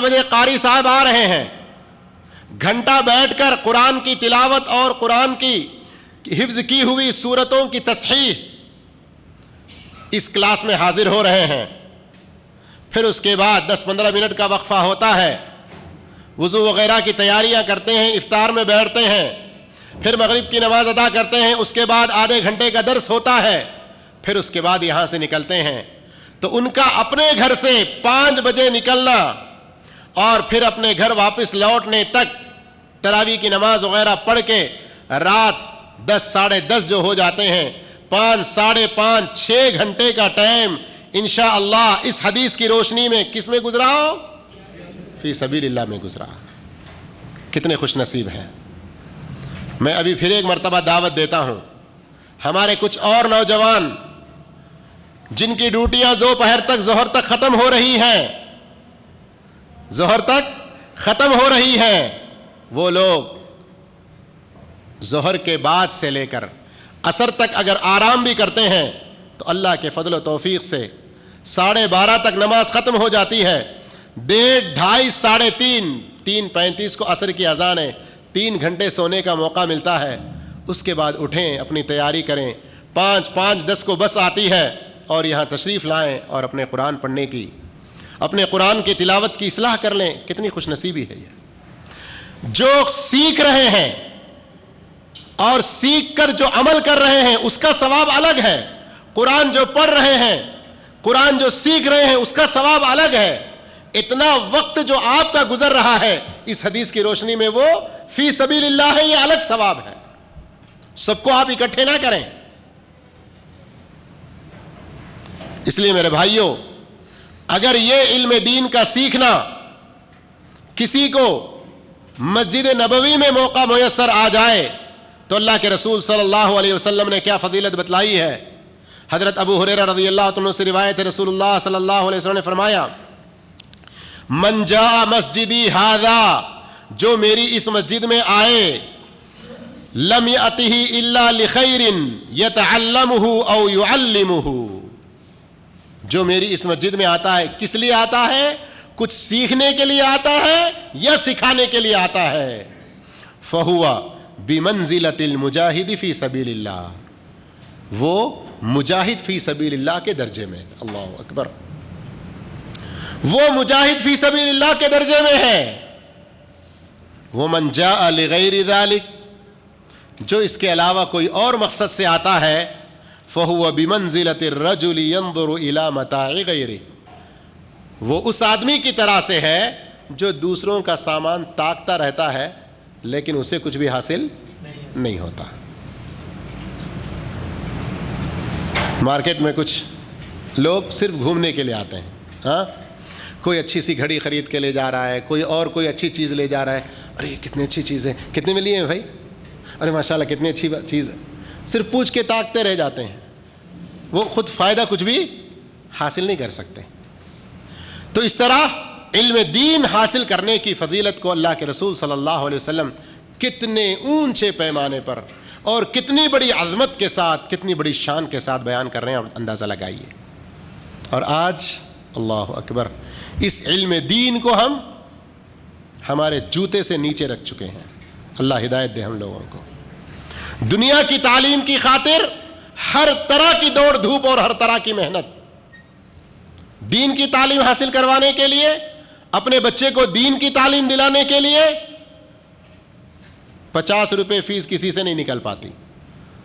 بجے قاری صاحب آ رہے ہیں، گھنٹہ بیٹھ کر قرآن کی تلاوت اور قرآن کی حفظ کی ہوئی سورتوں کی تصحیح اس کلاس میں حاضر ہو رہے ہیں۔ پھر اس کے بعد 10-15 منٹ کا وقفہ ہوتا ہے، وضو وغیرہ کی تیاریاں کرتے ہیں، افطار میں بیٹھتے ہیں، پھر مغرب کی نماز ادا کرتے ہیں، اس کے بعد آدھے گھنٹے کا درس ہوتا ہے، پھر اس کے بعد یہاں سے نکلتے ہیں۔ تو ان کا اپنے گھر سے 5 بجے نکلنا اور پھر اپنے گھر واپس لوٹنے تک تراویح کی نماز وغیرہ پڑھ کے رات 10 ساڑھے 10 جو ہو جاتے ہیں، 5 ساڑھے 5 6 گھنٹے کا ٹائم انشاءاللہ اس حدیث کی روشنی میں کس میں گزرا ہو؟ فی سبیل اللہ میں گزرا۔ کتنے خوش نصیب ہیں۔ میں ابھی پھر ایک مرتبہ دعوت دیتا ہوں، ہمارے کچھ اور نوجوان جن کی ڈیوٹیاں دوپہر تک ظہر تک ختم ہو رہی ہیں، ظہر تک ختم ہو رہی ہیں، وہ لوگ ظہر کے بعد سے لے کر عصر تک اگر آرام بھی کرتے ہیں تو اللہ کے فضل و توفیق سے 12:30 تک نماز ختم ہو جاتی ہے، 1:30 2:30 ساڑھے 3 3:35 کو عصر کی اذان ہے، 3 گھنٹے سونے کا موقع ملتا ہے۔ اس کے بعد اٹھیں، اپنی تیاری کریں، 5:10 کو بس آتی ہے اور یہاں تشریف لائیں اور اپنے قرآن پڑھنے کی، اپنے قرآن کی تلاوت کی اصلاح کر لیں۔ کتنی خوش نصیبی ہے یہ۔ جو سیکھ رہے ہیں اور سیکھ کر جو عمل کر رہے ہیں اس کا ثواب الگ ہے، قرآن جو پڑھ رہے ہیں، قرآن جو سیکھ رہے ہیں اس کا ثواب الگ ہے۔ اتنا وقت جو آپ کا گزر رہا ہے اس حدیث کی روشنی میں وہ فی سبیل اللہ ہے، یہ الگ ثواب ہے۔ سب کو آپ اکٹھے نہ کریں۔ اس لیے میرے بھائیوں، اگر یہ علم دین کا سیکھنا کسی کو مسجد نبوی میں موقع میسر آ جائے تو اللہ کے رسول صلی اللہ علیہ وسلم نے کیا فضیلت بتلائی ہے۔ حضرت ابو ہریرہ رضی اللہ عنہ سے روایت ہے، رسول اللہ صلی اللہ علیہ وسلم نے فرمایا، من جاء مسجدی ھذا، جو میری اس مسجد میں آئے، لم یأتہ الا لخیر یتعلمہ او یعلمہ، جو میری اس مسجد میں آتا ہے کس لیے آتا ہے؟ کچھ سیکھنے کے لیے آتا ہے یا سکھانے کے لیے آتا ہے؟ فہو بمنزلۃ المجاہد فی سبیل اللہ، وہ مجاہد فی سبیل اللہ کے درجے میں، اللہ اکبر، وہ مجاہد فی سبیل اللہ کے درجے میں ہے۔ ومن جاء لغیر ذلک، جو اس کے علاوہ کوئی اور مقصد سے آتا ہے، فہو بمنزلۃ الرجل ينظر الی متاع غیرہ، وہ اس آدمی کی طرح سے ہے جو دوسروں کا سامان تاکتا رہتا ہے لیکن اسے کچھ بھی حاصل نہیں ہوتا۔ مارکیٹ میں کچھ لوگ صرف گھومنے کے لیے آتے ہیں، ہاں، کوئی اچھی سی گھڑی خرید کے لے جا رہا ہے، کوئی اچھی چیز لے جا رہا ہے، ارے یہ کتنی اچھی چیز ہے، کتنے میں لیے ہیں بھائی، ارے ماشاءاللہ کتنی اچھی چیز ہے، صرف پوچھ کے تاکتے رہ جاتے ہیں، وہ خود فائدہ کچھ بھی حاصل نہیں کر سکتے۔ تو اس طرح علم دین حاصل کرنے کی فضیلت کو اللہ کے رسول صلی اللہ علیہ وسلم کتنے اونچے پیمانے پر اور کتنی بڑی عظمت کے ساتھ، کتنی بڑی شان کے ساتھ بیان کر رہے ہیں، اندازہ لگائیے۔ اور آج اللہ اکبر اس علم دین کو ہم ہمارے جوتے سے نیچے رکھ چکے ہیں۔ اللہ ہدایت دے ہم لوگوں کو۔ دنیا کی تعلیم کی خاطر ہر طرح کی دوڑ دھوپ اور ہر طرح کی محنت، دین کی تعلیم حاصل کروانے کے لیے، اپنے بچے کو دین کی تعلیم دلانے کے لیے 50 روپے فیس کسی سے نہیں نکل پاتی،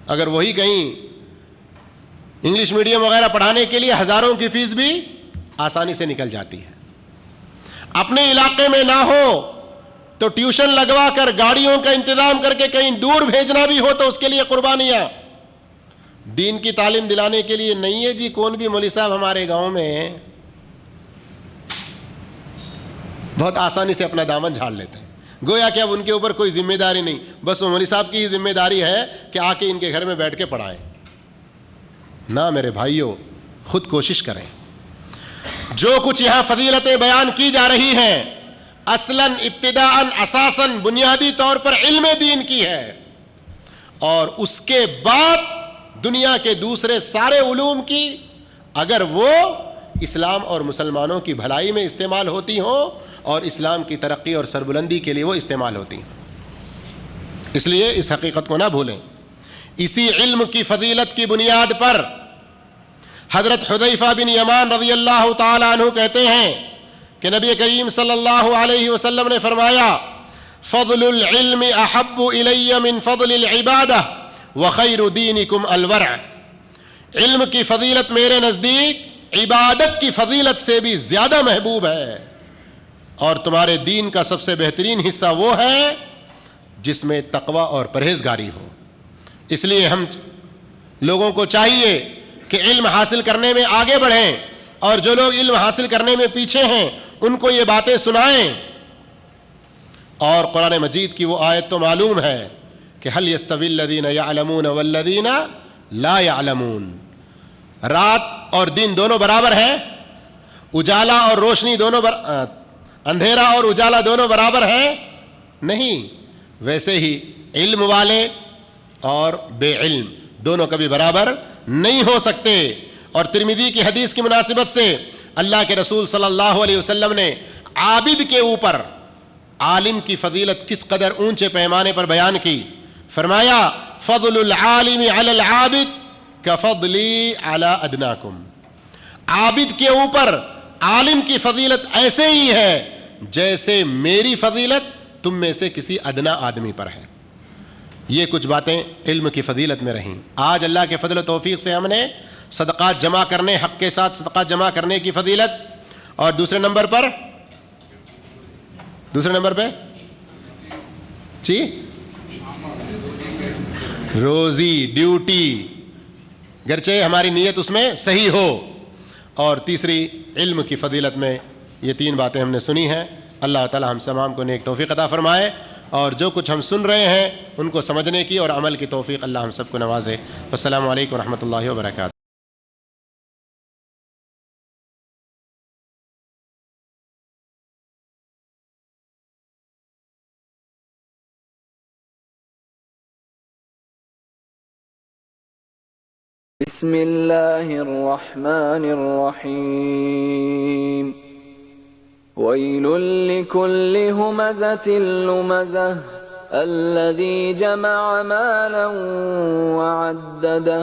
اگر وہی کہیں انگلش میڈیم وغیرہ پڑھانے کے لیے ہزاروں کی فیس بھی آسانی سے نکل جاتی ہے۔ اپنے علاقے میں نہ ہو تو ٹیوشن لگوا کر گاڑیوں کا انتظام کر کے کہیں دور بھیجنا بھی ہو تو اس کے لیے قربانیاں۔ دین کی تعلیم دلانے کے لیے نہیں ہے جی کون بھی مولوی صاحب ہمارے گاؤں میں بہت آسانی سے اپنا دامن جھاڑ لیتے ہیں، گویا کہ اب ان کے اوپر کوئی ذمہ داری نہیں، بس وہ مولوی صاحب کی ہی ذمہ داری ہے کہ آ کے ان کے گھر میں بیٹھ کے پڑھائیں۔ نہ میرے بھائیوں، خود کوشش کریں۔ جو کچھ یہاں فضیلتیں بیان کی جا رہی ہیں اصلاً ابتداءً اساساً بنیادی طور پر علم دین کی ہے، اور اس کے بعد دنیا کے دوسرے سارے علوم کی، اگر وہ اسلام اور مسلمانوں کی بھلائی میں استعمال ہوتی ہوں اور اسلام کی ترقی اور سربلندی کے لیے وہ استعمال ہوتی ہیں. اس لیے اس حقیقت کو نہ بھولیں. اسی علم کی فضیلت کی بنیاد پر حضرت حذیفہ بن یمان رضی اللہ تعالی عنہ کہتے ہیں کہ نبی کریم صلی اللہ علیہ وسلم نے فرمایا فضل العلم احب الی من فضل العبادہ وخیر دینکم الورع. علم کی فضیلت میرے نزدیک عبادت کی فضیلت سے بھی زیادہ محبوب ہے، اور تمہارے دین کا سب سے بہترین حصہ وہ ہے جس میں تقوی اور پرہیزگاری ہو. اس لیے ہم لوگوں کو چاہیے کہ علم حاصل کرنے میں آگے بڑھیں، اور جو لوگ علم حاصل کرنے میں پیچھے ہیں ان کو یہ باتیں سنائیں. اور قرآن مجید کی وہ آیت تو معلوم ہے کہ هل يستوي الذين يعلمون والذين لا يعلمون. رات اور دن دونوں برابر ہیں، اجالا اور روشنی دونوں اندھیرا اور اجالا دونوں برابر ہیں؟ نہیں. ویسے ہی علم والے اور بے علم دونوں کبھی برابر نہیں ہو سکتے. اور ترمذی کی حدیث کی مناسبت سے اللہ کے رسول صلی اللہ علیہ وسلم نے عابد کے اوپر عالم کی فضیلت کس قدر اونچے پیمانے پر بیان کی. فرمایا فضل العالم علی العابد کفضلی علی ادناکم. عابد کے اوپر عالم کی فضیلت ایسے ہی ہے جیسے میری فضیلت تم میں سے کسی ادنا آدمی پر ہے. یہ کچھ باتیں علم کی فضیلت میں رہیں. آج اللہ کے فضل و توفیق سے ہم نے صدقات جمع کرنے، حق کے ساتھ صدقات جمع کرنے کی فضیلت، اور دوسرے نمبر پہ جی روزی ڈیوٹی، گرچہ ہماری نیت اس میں صحیح ہو، اور تیسری علم کی فضیلت میں یہ تین باتیں ہم نے سنی ہیں. اللہ تعالی ہم تمام کو نیک توفیق عطا فرمائے، اور جو کچھ ہم سن رہے ہیں ان کو سمجھنے کی اور عمل کی توفیق اللہ ہم سب کو نوازے. السلام علیکم ورحمۃ اللہ وبرکاتہ. بسم اللہ الرحمن الرحیم. ویل لکل ہمزۃ لمزہ الذی جمع مالا وعددہ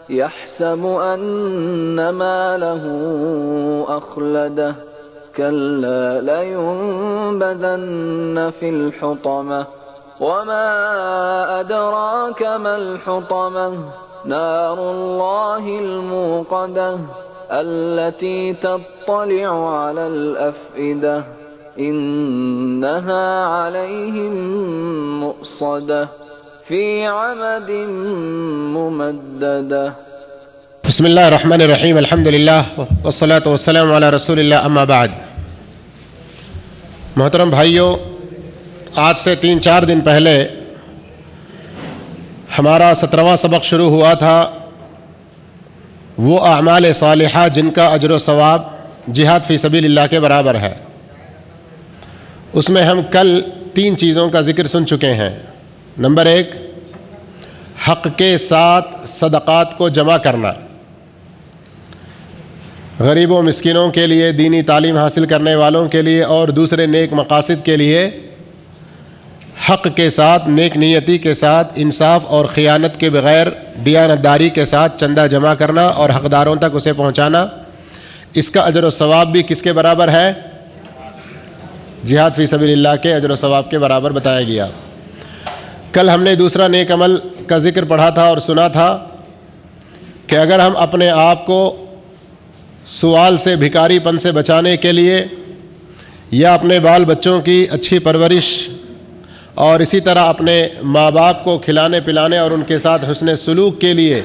یحسب ان مالہ اخلدہ کلا لینبذن فی الحطمہ وما ادراک ما الحطمہ نار اللہ الموقدہ التي تطلع على الأفئدة إنها عليهم مؤصدة في عمد ممددة. بسم اللہ الرحمن الرحیم. الحمد للہ والصلاة والسلام علی رسول اللہ. اما بعد. محترم بھائیوں، آج سے 3-4 دن پہلے ہمارا 17واں سبق شروع ہوا تھا، وہ اعمال صالحہ جن کا اجر و ثواب جہاد فی سبیل اللہ کے برابر ہے. اس میں ہم کل 3 چیزوں کا ذکر سن چکے ہیں. نمبر 1، حق کے ساتھ صدقات کو جمع کرنا، غریبوں مسکینوں کے لیے، دینی تعلیم حاصل کرنے والوں کے لیے اور دوسرے نیک مقاصد کے لیے حق کے ساتھ، نیک نیتی کے ساتھ، انصاف اور خیانت کے بغیر دیانتداری کے ساتھ چندہ جمع کرنا اور حقداروں تک اسے پہنچانا. اس کا اجر و ثواب بھی کس کے برابر ہے؟ جہاد فی سبیل اللہ کے اجر و ثواب کے برابر بتایا گیا. کل ہم نے دوسرا نیک عمل کا ذکر پڑھا تھا اور سنا تھا کہ اگر ہم اپنے آپ کو سوال سے، بھکاری پن سے بچانے کے لیے، یا اپنے بال بچوں کی اچھی پرورش اور اسی طرح اپنے ماں باپ کو کھلانے پلانے اور ان کے ساتھ حسن سلوک کے لیے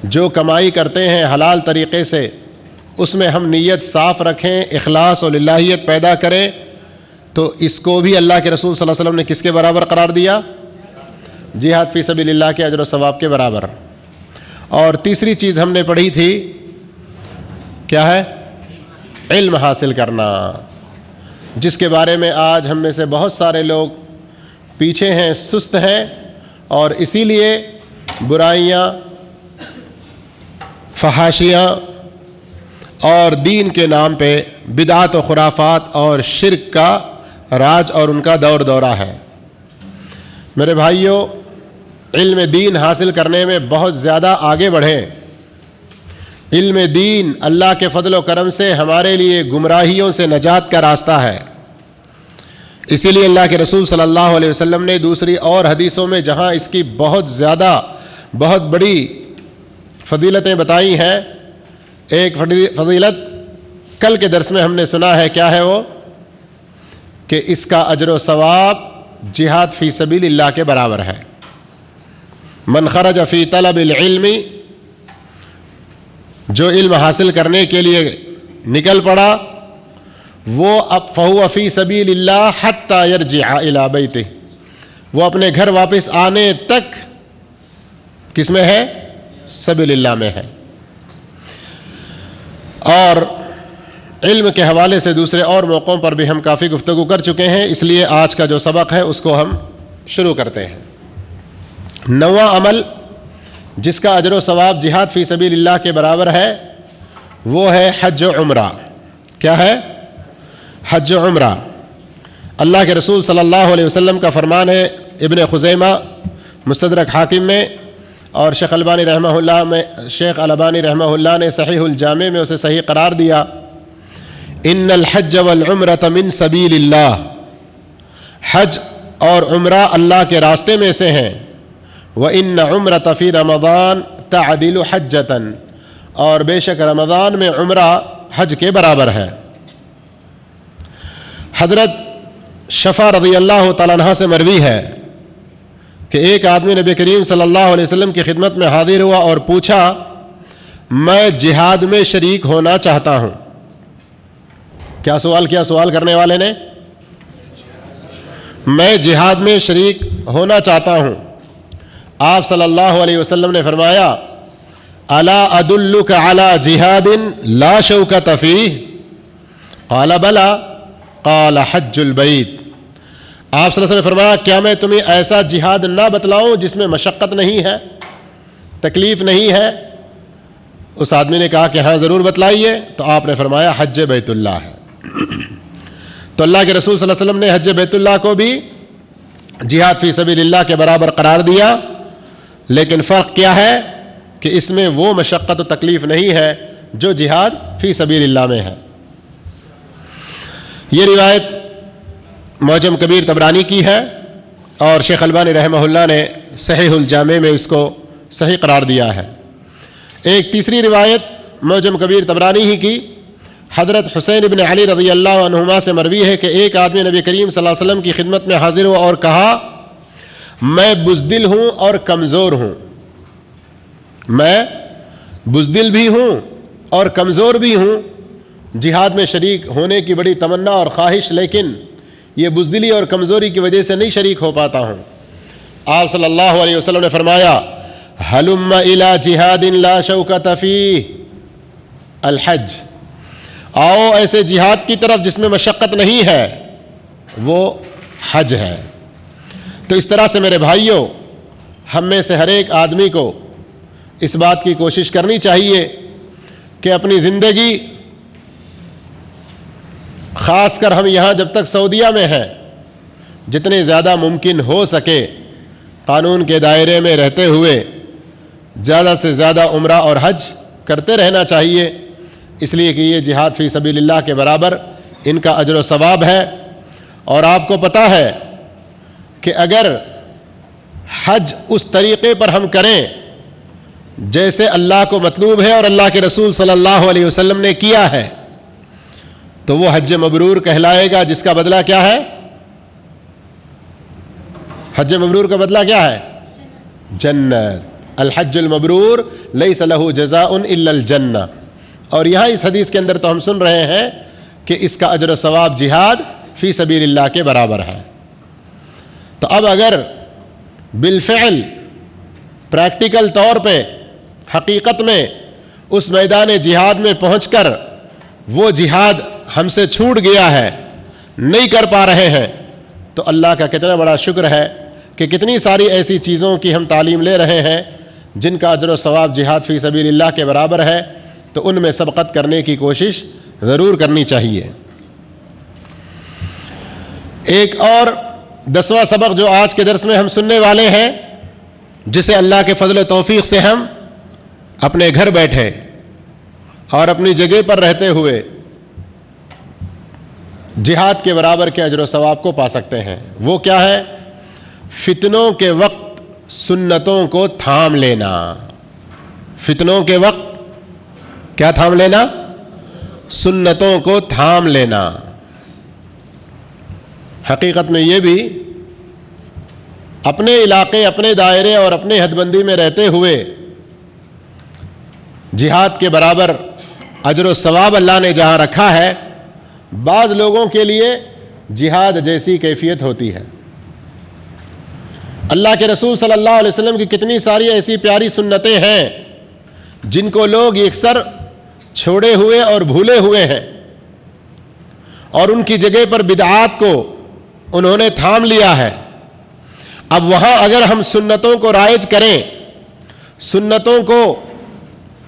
جو کمائی کرتے ہیں حلال طریقے سے، اس میں ہم نیت صاف رکھیں، اخلاص اور للہیت پیدا کریں، تو اس کو بھی اللہ کے رسول صلی اللہ علیہ وسلم نے کس کے برابر قرار دیا؟ جہاد فی سبیل اللہ کے اجر و ثواب کے برابر. اور تیسری چیز ہم نے پڑھی تھی، کیا ہے؟ علم حاصل کرنا، جس کے بارے میں آج ہم میں سے بہت سارے لوگ پیچھے ہیں، سست ہیں، اور اسی لیے برائیاں، فحاشیاں اور دین کے نام پہ بدعات و خرافات اور شرک کا راج اور ان کا دور دورہ ہے۔ میرے بھائیوں، علم دین حاصل کرنے میں بہت زیادہ آگے بڑھیں۔ علم دین اللہ کے فضل و کرم سے ہمارے لیے گمراہیوں سے نجات کا راستہ ہے۔ اسی لیے اللہ کے رسول صلی اللہ علیہ وسلم نے دوسری اور حدیثوں میں جہاں اس کی بہت بڑی فضیلتیں بتائی ہیں، ایک فضیلت کل کے درس میں ہم نے سنا ہے، کیا ہے وہ؟ کہ اس کا اجر و ثواب جہاد فی سبیل اللہ کے برابر ہے۔ من خرج فی طلب العلم، جو علم حاصل کرنے کے لیے نکل پڑا، وہ اب فہو فی سبیل اللہ حتی یرجع الی بیتہ، وہ اپنے گھر واپس آنے تک کس میں ہے؟ سبیل اللہ میں ہے۔ اور علم کے حوالے سے دوسرے اور موقعوں پر بھی ہم کافی گفتگو کر چکے ہیں، اس لیے آج کا جو سبق ہے اس کو ہم شروع کرتے ہیں۔ 9واں عمل جس کا اجر و ثواب جہاد فی سبیل اللہ کے برابر ہے وہ ہے حج و عمرہ۔ کیا ہے؟ حج و عمرہ۔ اللہ کے رسول صلی اللہ علیہ وسلم کا فرمان ہے، ابن خزیمہ مستدرک حاکم میں، اور شیخ البانی رحمہ اللہ نے صحیح الجامع میں اسے صحیح قرار دیا، ان الحج والعمرۃ من سبیل اللہ، حج اور عمرہ اللہ کے راستے میں سے ہیں، وَإِنَّ عُمْرَةَ فِي رَمَضَانَ تَعْدِلُ حَجَّةً، اور بے شک رمضان میں عمرہ حج کے برابر ہے۔ حضرت شفا رضی اللہ تعالیٰ عنہ سے مروی ہے کہ ایک آدمی نبی کریم صلی اللہ علیہ وسلم کی خدمت میں حاضر ہوا اور پوچھا، میں جہاد میں شریک ہونا چاہتا ہوں۔ کیا سوال کیا سوال کرنے والے نے؟ میں جہاد میں شریک ہونا چاہتا ہوں۔ آپ صلی اللہ علیہ وسلم نے فرمایا، الا ادلک علی جہاد لا شوکۃ فیہ؟ قال بلی، قال حج البیت۔ آپ صلی اللہ علیہ وسلم نے فرمایا، کیا میں تمہیں ایسا جہاد نہ بتلاؤں جس میں مشقت نہیں ہے، تکلیف نہیں ہے؟ اس آدمی نے کہا کہ ہاں ضرور بتلائیے، تو آپ نے فرمایا حج بیت اللہ ہے۔ تو اللہ کے رسول صلی اللہ علیہ وسلم نے حج بیت اللہ کو بھی جہاد فی سبیل اللہ کے برابر قرار دیا، لیکن فرق کیا ہے کہ اس میں وہ مشقت و تکلیف نہیں ہے جو جہاد فی سبیل اللہ میں ہے۔ یہ روایت معجم کبیر طبرانی کی ہے، اور شیخ البانی رحمہ اللہ نے صحیح الجامع میں اس کو صحیح قرار دیا ہے۔ ایک تیسری روایت معجم کبیر طبرانی ہی کی، حضرت حسین بن علی رضی اللہ عنہما سے مروی ہے کہ ایک آدمی نبی کریم صلی اللہ علیہ وسلم کی خدمت میں حاضر ہوا اور کہا، میں بزدل ہوں اور کمزور ہوں، میں بزدل بھی ہوں اور کمزور بھی ہوں، جہاد میں شریک ہونے کی بڑی تمنا اور خواہش، لیکن یہ بزدلی اور کمزوری کی وجہ سے نہیں شریک ہو پاتا ہوں۔ آپ صلی اللہ علیہ وسلم نے فرمایا، ہلم الی جہاد لا شوکۃ فیہ الحج، آؤ ایسے جہاد کی طرف جس میں مشقت نہیں ہے، وہ حج ہے۔ تو اس طرح سے میرے بھائیوں، ہم میں سے ہر ایک آدمی کو اس بات کی کوشش کرنی چاہیے کہ اپنی زندگی، خاص کر ہم یہاں جب تک سعودیہ میں ہیں، جتنے زیادہ ممکن ہو سکے قانون کے دائرے میں رہتے ہوئے زیادہ سے زیادہ عمرہ اور حج کرتے رہنا چاہیے، اس لیے کہ یہ جہاد فی سبیل اللہ کے برابر ان کا اجر و ثواب ہے۔ اور آپ کو پتہ ہے کہ اگر حج اس طریقے پر ہم کریں جیسے اللہ کو مطلوب ہے اور اللہ کے رسول صلی اللہ علیہ وسلم نے کیا ہے، تو وہ حج مبرور کہلائے گا، جس کا بدلہ کیا ہے؟ حج مبرور کا بدلہ کیا ہے؟ جنت۔ الحج المبرور لیس لہ جزاء الا الجنہ۔ اور یہاں اس حدیث کے اندر تو ہم سن رہے ہیں کہ اس کا اجر و ثواب جہاد فی سبیل اللہ کے برابر ہے۔ تو اب اگر بالفعل پریکٹیکل طور پہ حقیقت میں اس میدان جہاد میں پہنچ کر وہ جہاد ہم سے چھوٹ گیا ہے، نہیں کر پا رہے ہیں، تو اللہ کا کتنا بڑا شکر ہے کہ کتنی ساری ایسی چیزوں کی ہم تعلیم لے رہے ہیں جن کا اجر و ثواب جہاد فی سبیل اللہ کے برابر ہے، تو ان میں سبقت کرنے کی کوشش ضرور کرنی چاہیے۔ ایک اور 10واں سبق جو آج کے درس میں ہم سننے والے ہیں، جسے اللہ کے فضل و توفیق سے ہم اپنے گھر بیٹھے اور اپنی جگہ پر رہتے ہوئے جہاد کے برابر کے اجر و ثواب کو پا سکتے ہیں، وہ کیا ہے؟ فتنوں کے وقت سنتوں کو تھام لینا۔ فتنوں کے وقت کیا تھام لینا؟ سنتوں کو تھام لینا۔ حقیقت میں یہ بھی اپنے علاقے، اپنے دائرے اور اپنے حد بندی میں رہتے ہوئے جہاد کے برابر اجر و ثواب اللہ نے جہاں رکھا ہے، بعض لوگوں کے لیے جہاد جیسی کیفیت ہوتی ہے۔ اللہ کے رسول صلی اللہ علیہ وسلم کی کتنی ساری ایسی پیاری سنتیں ہیں جن کو لوگ اکثر چھوڑے ہوئے اور بھولے ہوئے ہیں، اور ان کی جگہ پر بدعات کو انہوں نے تھام لیا ہے۔ اب وہاں اگر ہم سنتوں کو رائج کریں، سنتوں کو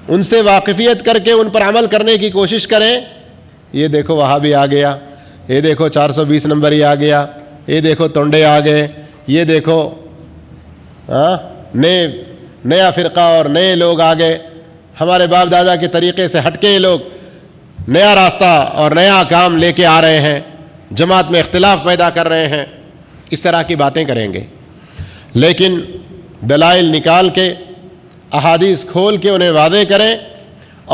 ان سے واقفیت کر کے ان پر عمل کرنے کی کوشش کریں، یہ دیکھو وہاں بھی آ گیا، یہ دیکھو 420 نمبر ہی آ گیا، یہ دیکھو تونڈے آ گئے، یہ دیکھو نیا فرقہ اور نئے لوگ آ گئے، ہمارے باپ دادا کے طریقے سے ہٹ کے یہ لوگ نیا راستہ اور نیا کام لے کے آ رہے ہیں، جماعت میں اختلاف پیدا کر رہے ہیں، اس طرح کی باتیں کریں گے۔ لیکن دلائل نکال کے، احادیث کھول کے انہیں واضح کریں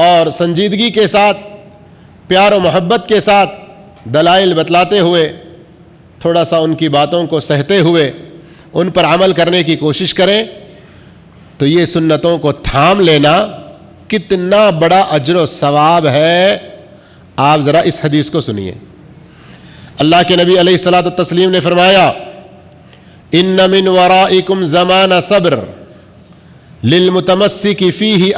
اور سنجیدگی کے ساتھ، پیار و محبت کے ساتھ دلائل بتلاتے ہوئے، تھوڑا سا ان کی باتوں کو سہتے ہوئے ان پر عمل کرنے کی کوشش کریں، تو یہ سنتوں کو تھام لینا کتنا بڑا اجر و ثواب ہے۔ آپ ذرا اس حدیث کو سنیے۔ اللہ کے نبی علیہ الصلوۃ والتسلیم نے فرمایا، ان من ورائکم زمان صبر للمتمسک فیہ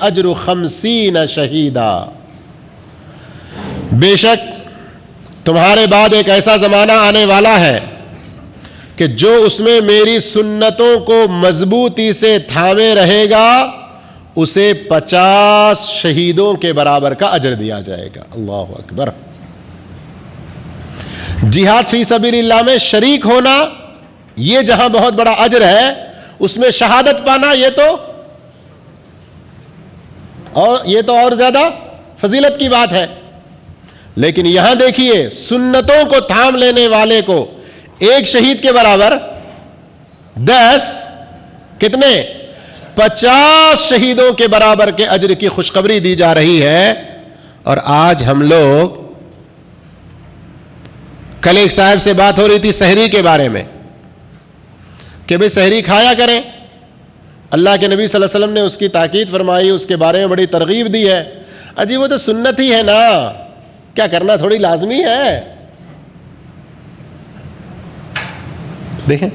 اجر 50 شہیدا۔ بے شک تمہارے بعد ایک ایسا زمانہ آنے والا ہے کہ جو اس میں میری سنتوں کو مضبوطی سے تھامے رہے گا، اسے 50 شہیدوں کے برابر کا اجر دیا جائے گا۔ اللہ اکبر۔ جہاد فی سبیل اللہ میں شریک ہونا، یہ جہاں بہت بڑا اجر ہے، اس میں شہادت پانا یہ تو اور زیادہ فضیلت کی بات ہے۔ لیکن یہاں دیکھیے، سنتوں کو تھام لینے والے کو ایک شہید کے برابر 10 کتنے 50 شہیدوں کے برابر کے اجر کی خوشخبری دی جا رہی ہے۔ اور آج ہم لوگ، کل ایک صاحب سے بات ہو رہی تھی سحری کے بارے میں کہ بھئی سحری کھایا کریں، اللہ کے نبی صلی اللہ علیہ وسلم نے اس کی تاکید فرمائی، اس کے بارے میں بڑی ترغیب دی ہے۔ اجی وہ تو سنت ہی ہے نا، کیا کرنا تھوڑی لازمی ہے؟ دیکھیں،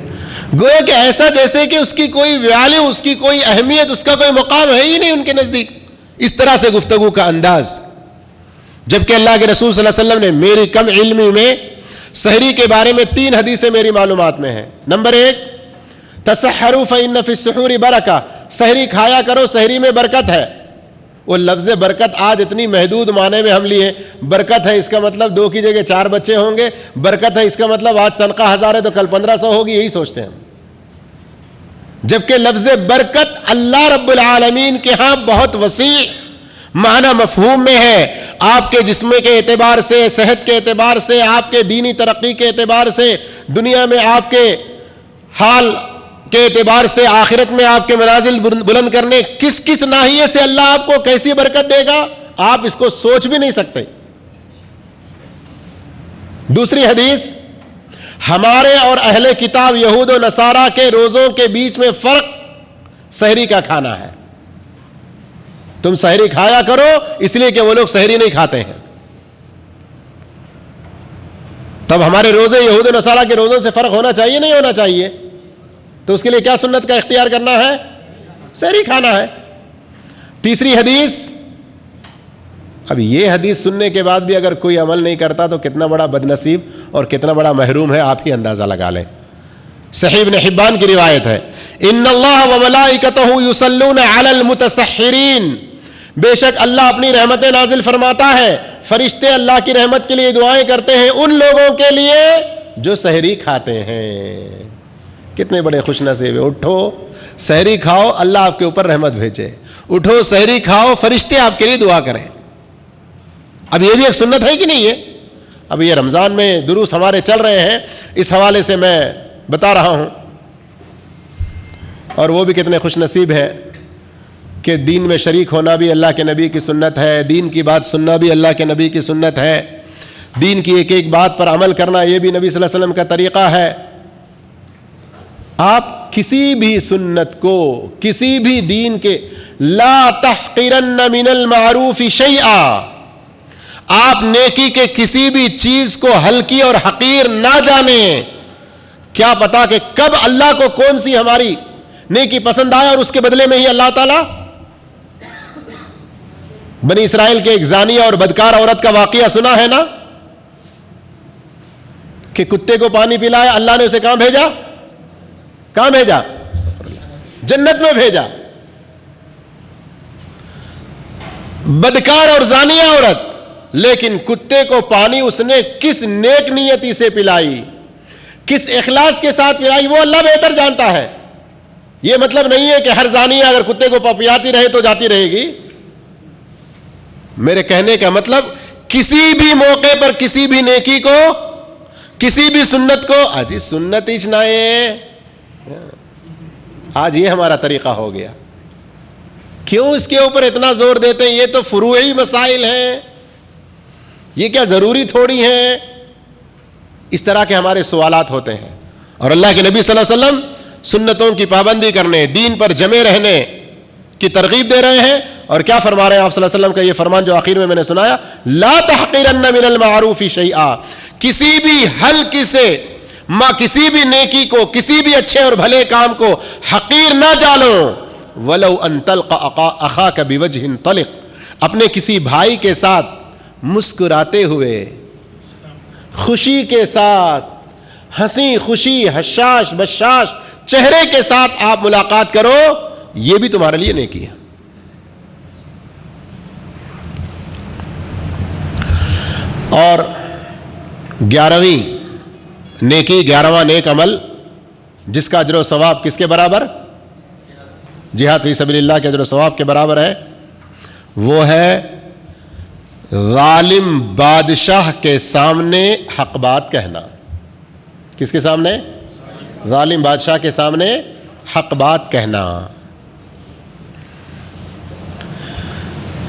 گویا کہ ایسا جیسے کہ اس کی کوئی ویلیو، اس کی کوئی اہمیت، اس کا کوئی مقام ہے ہی نہیں ان کے نزدیک، اس طرح سے گفتگو کا انداز۔ جبکہ اللہ کے رسول صلی اللہ علیہ وسلم نے میری کم علمی میں سحری کے بارے میں 3 حدیثیں میری معلومات میں ہیں۔ نمبر 1، تسحروا فإن في السحور برکہ، سحری کھایا کرو، سحری میں برکت ہے۔ وہ لفظ برکت آج اتنی محدود معنی میں ہم لیے، برکت ہے اس کا مطلب 2 کی جگہ 4 بچے ہوں گے، برکت ہے اس کا مطلب آج تنخواہ 1000 ہے تو کل 1500 ہوگی، یہی سوچتے ہیں۔ جبکہ لفظ برکت اللہ رب العالمین کے ہاں بہت وسیع معنی مفہوم میں ہے۔ آپ کے جسم کے اعتبار سے، صحت کے اعتبار سے، آپ کے دینی ترقی کے اعتبار سے، دنیا میں آپ کے حال کے اعتبار سے، آخرت میں آپ کے منازل بلند کرنے، کس کس ناحیے سے اللہ آپ کو کیسی برکت دے گا، آپ اس کو سوچ بھی نہیں سکتے۔ دوسری حدیث، ہمارے اور اہل کتاب یہود و نصارہ کے روزوں کے بیچ میں فرق سحری کا کھانا ہے۔ تم سحری کھایا کرو، اس لیے کہ وہ لوگ سحری نہیں کھاتے ہیں۔ تب ہمارے روزے یہود و نصارہ کے روزوں سے فرق ہونا چاہیے نہیں ہونا چاہیے؟ تو اس کے لیے کیا سنت کا اختیار کرنا ہے؟ سحری کھانا ہے۔ تیسری حدیث، اب یہ حدیث سننے کے بعد بھی اگر کوئی عمل نہیں کرتا تو کتنا بڑا بد نصیب اور کتنا بڑا محروم ہے، آپ ہی اندازہ لگا لیں۔ صحیح ابن حبان کی روایت ہے، ان اللہ وملائکتہ یصلون علی المتسحرین، بے شک اللہ اپنی رحمتیں نازل فرماتا ہے. فرشتے اللہ کی رحمت کے لیے دعائیں کرتے ہیں ان لوگوں کے لیے جو سحری کھاتے ہیں. کتنے بڑے خوش نصیب ہیں. اٹھو سحری کھاؤ, اللہ آپ کے اوپر رحمت بھیجے. اٹھو سحری کھاؤ, فرشتے آپ کے لیے دعا کریں. اب یہ بھی ایک سنت ہے کہ نہیں ہے؟ اب یہ رمضان میں دروس ہمارے چل رہے ہیں, اس حوالے سے میں بتا رہا ہوں. اور وہ بھی کتنے خوش نصیب ہے کہ دین میں شریک ہونا بھی اللہ کے نبی کی سنت ہے, دین کی بات سننا بھی اللہ کے نبی کی سنت ہے, دین کی ایک ایک بات پر عمل کرنا یہ بھی نبی صلی اللہ علیہ وسلم کا طریقہ ہے. آپ کسی بھی سنت کو, کسی بھی دین کے, لا تحقرن من المعروف شیئا, آپ نیکی کے کسی بھی چیز کو ہلکی اور حقیر نہ جانیں. کیا پتا کہ کب اللہ کو کون سی ہماری نیکی پسند آئے اور اس کے بدلے میں ہی اللہ تعالیٰ. بنی اسرائیل کے ایک زانیہ اور بدکار عورت کا واقعہ سنا ہے نا, کہ کتے کو پانی پلایا, اللہ نے اسے کہاں بھیجا؟ کہاں بھیجا؟ جنت میں بھیجا. بدکار اور زانیہ عورت, لیکن کتے کو پانی اس نے کس نیک نیتی سے پلائی, کس اخلاص کے ساتھ پلائی, وہ اللہ بہتر جانتا ہے. یہ مطلب نہیں ہے کہ ہر زانیہ اگر کتے کو پلاتی رہے تو جاتی رہے گی. میرے کہنے کا مطلب کسی بھی موقع پر کسی بھی نیکی کو, کسی بھی سنت کو, آج سنت اچنائے, آج یہ ہمارا طریقہ ہو گیا. کیوں اس کے اوپر اتنا زور دیتے ہیں؟ یہ تو فروعی مسائل ہیں, یہ کیا ضروری تھوڑی ہیں؟ اس طرح کے ہمارے سوالات ہوتے ہیں. اور اللہ کے نبی صلی اللہ علیہ وسلم سنتوں کی پابندی کرنے, دین پر جمے رہنے کی ترغیب دے رہے ہیں. اور کیا فرما رہے ہیں آپ صلی اللہ علیہ وسلم کا یہ فرمان جو آخر میں نے سنایا, لا تحقرن من المعروف شیئا, کسی بھی ہلکی سے کسی بھی نیکی کو, کسی بھی اچھے اور بھلے کام کو حقیر نہ جانو. ولو ان تلقى اخاك بوجه طلق, اپنے کسی بھائی کے ساتھ مسکراتے ہوئے, خوشی کے ساتھ, ہنسی خوشی حشاش بشاش چہرے کے ساتھ آپ ملاقات کرو, یہ بھی تمہارے لیے نیکی ہے. اور 11ویں نیکی, 11واں نیک عمل جس کا اجر و ثواب کس کے برابر؟ جہاد فی سبیل اللہ کے اجر و ثواب کے برابر ہے, وہ ہے ظالم بادشاہ کے سامنے حق بات کہنا. کس کے سامنے؟ ظالم بادشاہ کے سامنے حق بات کہنا.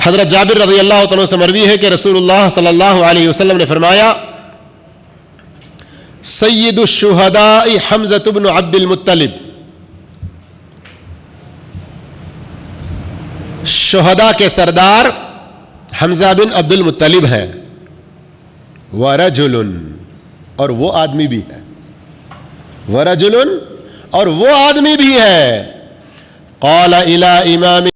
حضرت جابر رضی اللہ تعالیٰ سے مروی ہے کہ رسول اللہ صلی اللہ علیہ وسلم نے فرمایا, سید الشہداء حمزہ بن عبد المطلب, شہداء کے سردار حمزہ بن عبد المطلب ہے. ورجل, اور وہ آدمی بھی ہے. ورجل, اور وہ آدمی بھی ہے. قال الى امام